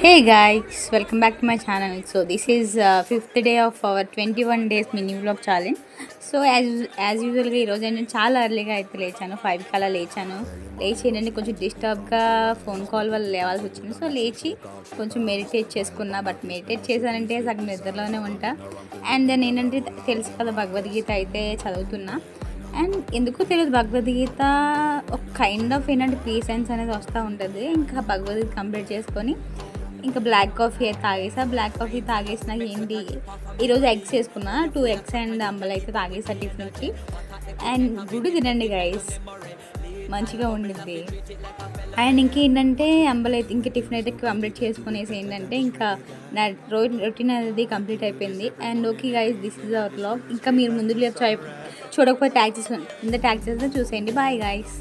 Hey guys, welcome back to my channel. So this is fifth day of our 21 days mini vlog challenge. So as యూజువల్గా ఈరోజు నేను చాలా ఎర్లీగా అయితే లేచాను, 5కి అలా లేచాను. లేచి ఏంటంటే కొంచెం డిస్టర్బ్గా ఫోన్ కాల్ వల్ల లేవాల్సి వచ్చింది. సో లేచి కొంచెం మెడిటేట్ చేసుకున్నా. బట్ మెడిటేట్ చేశానంటే సగం నిద్రలోనే ఉంటా. అండ్ దెన్ ఏంటంటే తెలుసు కదా, భగవద్గీత అయితే చదువుతున్నా. అండ్ ఎందుకో తెలియదు, భగవద్గీత ఒక కైండ్ ఆఫ్ ఏంటంటే పీసెన్స్ అనేది వస్తూ ఉంటుంది. ఇంకా భగవద్గీత కంప్లీట్ చేసుకొని ఇంకా బ్లాక్ కాఫీ అయితే తాగేసా. బ్లాక్ కాఫీ తాగేసినాక ఏంటి, ఈరోజు ఎగ్స్ వేసుకున్నా, 2 ఎగ్స్ అండ్ అంబలు అయితే తాగేసా టిఫిన్కి. అండ్ గుడ్డు తినండి గైస్, మంచిగా ఉండిద్ది. అండ్ ఇంకేంటంటే అంబలు అయితే ఇంకా టిఫిన్ అయితే కంప్లీట్ చేసుకునేసి ఏంటంటే ఇంకా నా రొటీన్ అనేది కంప్లీట్ అయిపోయింది. And okay guys, this is our vlog. ఇంకా మీరు ముందుకు చూడకపోతే ట్యాగ్ చేసి కింద ట్యాగ్ చేస్తే చూసేయండి. Bye guys.